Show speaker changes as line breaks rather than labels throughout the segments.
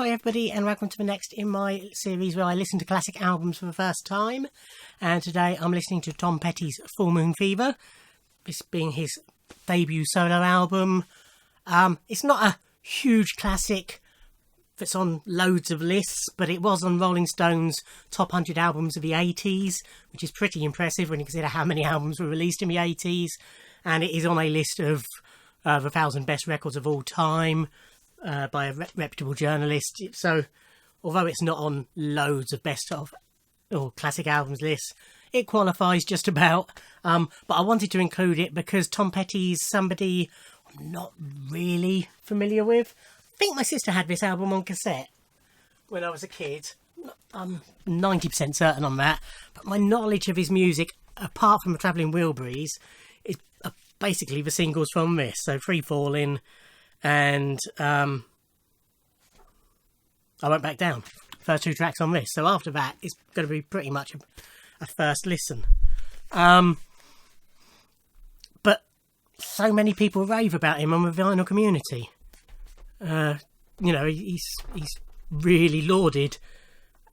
Hi everybody, and welcome to the next in my series where I listen to classic albums for the first time. And today I'm listening to Tom Petty's Full Moon Fever, this being his debut solo album. It's not a huge classic that's on loads of lists, but it was on Rolling Stone's top 100 albums of the 80s, which is pretty impressive when you consider how many albums were released in the 80s. And it is on a list of the 1,000 best records of all time by a reputable journalist. So although it's not on loads of best of or classic albums lists, it qualifies just about. But I wanted to include it because Tom Petty's somebody I'm not really familiar with. I think my sister had this album on cassette when I was a kid. I'm 90% certain on that. But my knowledge of his music, apart from the Travelling Wilburys, is basically the singles from this. So Free Fallin' and I Won't Back Down. First two tracks on this. So after that, it's going to be pretty much a first listen. But so many people rave about him on the vinyl community. You know, he's really lauded,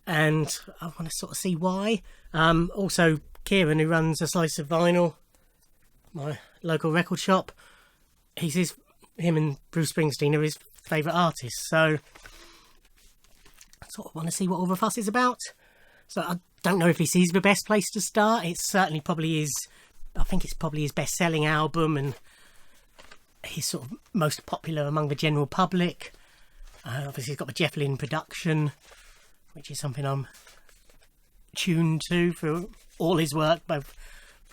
and I want to sort of see why. Also, Kieran, who runs A Slice of Vinyl, my local record shop, him and Bruce Springsteen are his favourite artists, so I sort of want to see what all the fuss is about. So I don't know if this is the best place to start. It certainly probably is. I think it's probably his best-selling album and his sort of most popular among the general public. Obviously he's got the Jeff Lynne production, which is something I'm tuned to for all his work, both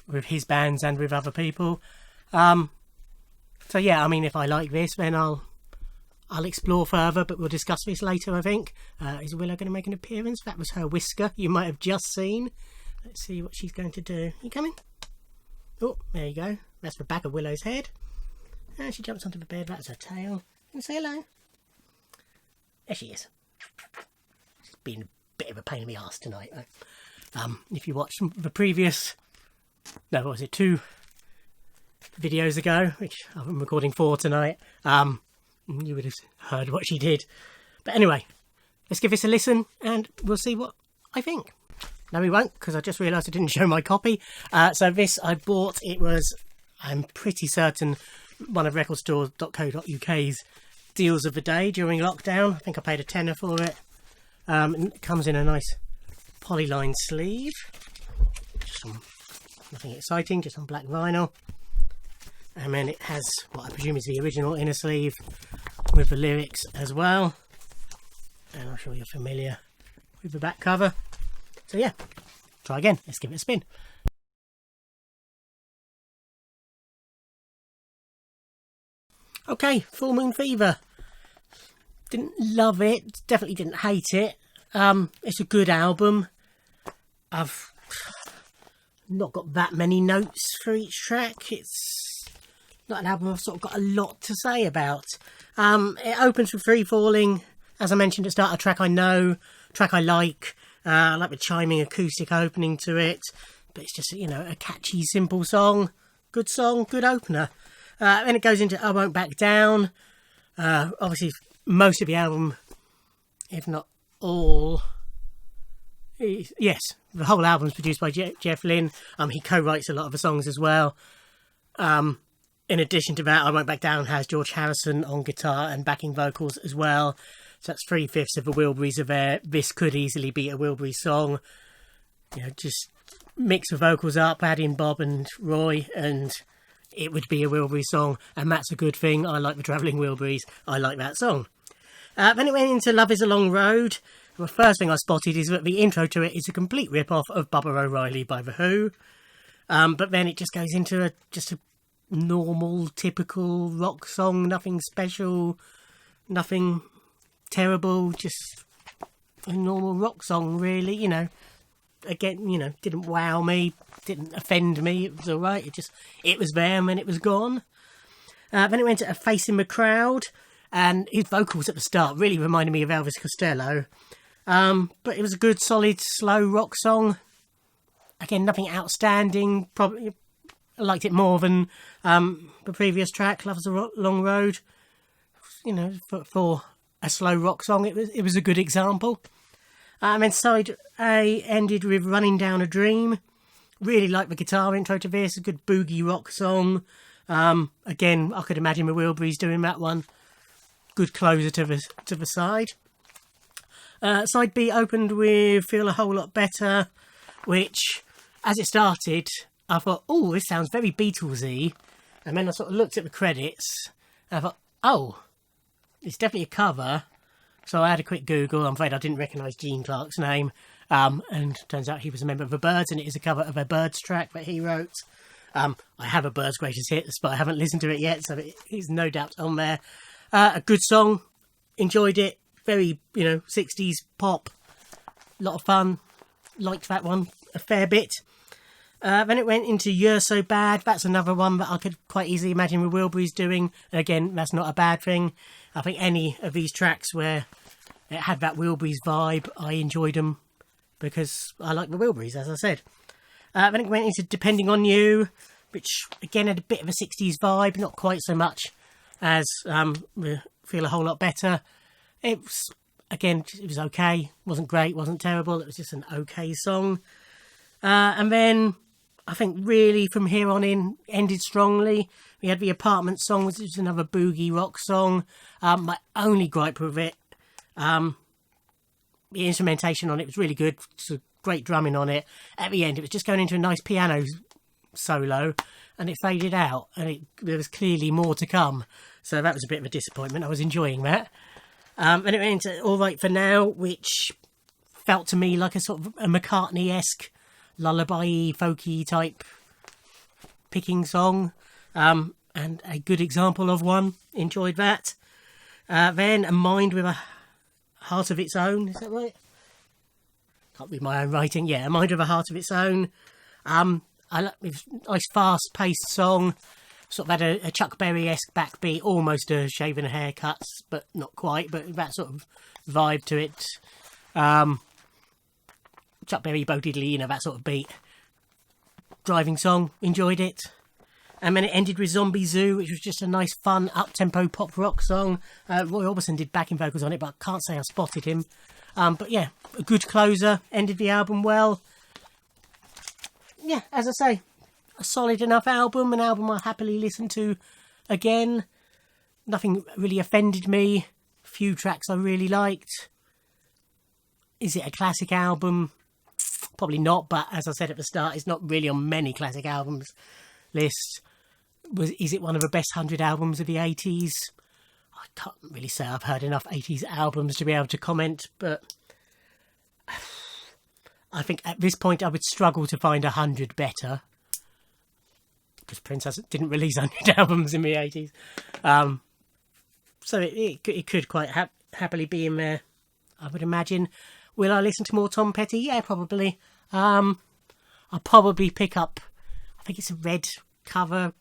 with his bands and with other people. So yeah, I mean, if I like this, then I'll explore further, but we'll discuss this later, I think. Is Willow going to make an appearance? That was her whisker you might have just seen. Let's see what she's going to do. You coming? Oh, there you go. That's the back of Willow's head. And she jumps onto the bed. That's her tail. And say hello. There she is. She's been a bit of a pain in the arse tonight, though. If you watched the previous... No, what was it? 2 videos ago, which I'm recording 4 tonight. You would have heard what she did. But anyway, let's give this a listen and we'll see what I think. No, we won't, because I just realised I didn't show my copy. So this I bought, it was, I'm pretty certain, one of recordstore.co.uk's deals of the day during lockdown. I think I paid a tenner for it. It comes in a nice polyline sleeve. Just nothing exciting, just on black vinyl. And then it has what I presume is the original inner sleeve with the lyrics as well. And I'm sure you're familiar with the back cover. So yeah, try again. Let's give it a spin. Okay, Full Moon Fever. Didn't love it. Definitely didn't hate it. It's a good album. I've not got that many notes for each track. It's not an album I've sort of got a lot to say about. It opens with Free Falling. As I mentioned at the start, a track I know, track I like. I like the chiming acoustic opening to it. But it's just, you know, a catchy, simple song, good opener. Then it goes into I Won't Back Down. Obviously, most of the album, if not all... Yes, the whole album's produced by Jeff Lynne. He co-writes a lot of the songs as well. In addition to that, I Won't Back Down has George Harrison on guitar and backing vocals as well. So that's 3/5 of the Wilburys are there. This could easily be a Wilbury song. You know, just mix the vocals up, add in Bob and Roy, and it would be a Wilbury song. And that's a good thing. I like the Travelling Wilburys. I like that song. Then it went into Love Is a Long Road. The first thing I spotted is that the intro to it is a complete rip-off of Bubba O'Reilly by The Who. But then it just goes into just a normal, typical rock song. Nothing special, nothing terrible, just a normal rock song, really. You know, again, you know, didn't wow me, didn't offend me. It was all right. It was there and then it was gone. Then it went to A Face in the Crowd, and his vocals at the start really reminded me of Elvis Costello. But it was a good, solid, slow rock song. Again, nothing outstanding. Probably I liked it more than the previous track, Love Is a Long Road. You know, for a slow rock song, it was a good example. And then side A ended with Running Down a Dream. Really like the guitar intro to this, a good boogie rock song. Again, I could imagine the Wilburys doing that one. Good closer to the side. Side B opened with Feel a Whole Lot Better, which, as it started, I thought, oh, this sounds very Beatlesy. And then I sort of looked at the credits, and I thought, oh, it's definitely a cover. So I had a quick Google. I'm afraid I didn't recognise Gene Clark's name. And turns out he was a member of the Byrds, and it is a cover of a Byrds track that he wrote. I have a Byrds Greatest Hits, but I haven't listened to it yet, so it is no doubt on there. A good song. Enjoyed it. Very, 60s pop. A lot of fun. Liked that one a fair bit. Then it went into You're So Bad. That's another one that I could quite easily imagine the Wilburys doing. And again, that's not a bad thing. I think any of these tracks where it had that Wilburys vibe, I enjoyed them because I like the Wilburys, as I said. Then it went into Depending on You, which again had a bit of a 60s vibe, not quite so much as Feel a Whole Lot Better. It was okay. Wasn't great, wasn't terrible. It was just an okay song. And then I think really from here on in ended strongly. We had the Apartment song, which is another boogie rock song. My only gripe with it, the instrumentation on it was really good. Great drumming on it. At the end, it was just going into a nice piano solo, and it faded out, and there was clearly more to come. So that was a bit of a disappointment. I was enjoying that. And it went into All Right for Now, which felt to me like a sort of a McCartney-esque, lullaby-y, folky type picking song, and a good example of one. Enjoyed that. Then A Mind with a Heart of Its Own, is that right? Can't read my own writing. Yeah, A Mind with a Heart of Its Own. I like this nice fast-paced song. Sort of had a Chuck Berry-esque backbeat, almost a Shaven Haircuts, but not quite, but that sort of vibe to it. Chuck Berry, Bo Diddley, that sort of beat. Driving song, enjoyed it. And then it ended with Zombie Zoo, which was just a nice, fun, up-tempo pop rock song. Roy Orbison did backing vocals on it, but I can't say I spotted him. But yeah, a good closer, ended the album well. Yeah, as I say, a solid enough album, an album I'll happily listen to again. Nothing really offended me. Few tracks I really liked. Is it a classic album? Probably not, but as I said at the start, it's not really on many classic albums lists. Is it one of the best 100 albums of the 80s? I can't really say I've heard enough 80s albums to be able to comment, but I think at this point I would struggle to find 100 better, because Prince didn't release 100 albums in the 80s. So it could quite happily be in there, I would imagine. Will I listen to more Tom Petty? Yeah, probably. I'll probably pick up, I think it's a red cover,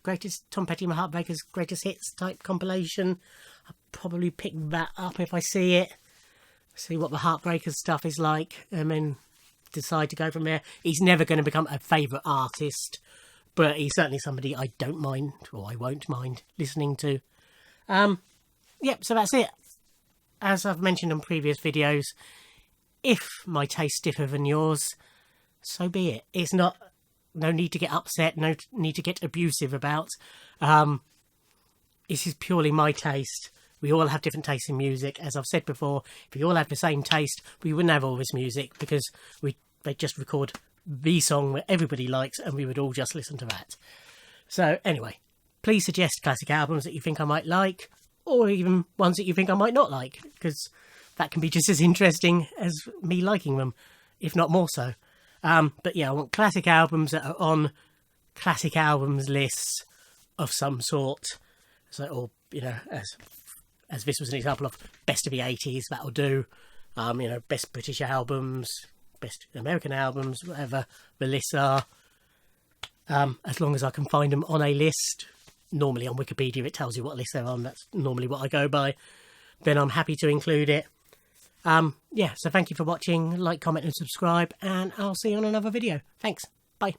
Tom Petty and the Heartbreakers Greatest Hits type compilation. I'll probably pick that up if I see it, see what the Heartbreakers stuff is like, and then decide to go from there. He's never going to become a favourite artist, but he's certainly somebody I don't mind, or I won't mind listening to. Yep, so that's it. As I've mentioned on previous videos, if my tastes differ than yours, so be it. It's not, no need to get upset, no need to get abusive about. This is purely my taste. We all have different tastes in music. As I've said before, if we all had the same taste, we wouldn't have all this music, because they'd just record the song that everybody likes and we would all just listen to that. So anyway, please suggest classic albums that you think I might like, or even ones that you think I might not like, because that can be just as interesting as me liking them, if not more so. But yeah, I want classic albums that are on classic albums lists of some sort. So, or, as this was an example of best of the 80s, that'll do. Best British albums, best American albums, whatever the lists are. As long as I can find them on a list, normally on Wikipedia it tells you what list they're on, that's normally what I go by, then I'm happy to include it. So thank you for watching, like, comment and subscribe, and I'll see you on another video. Thanks, bye.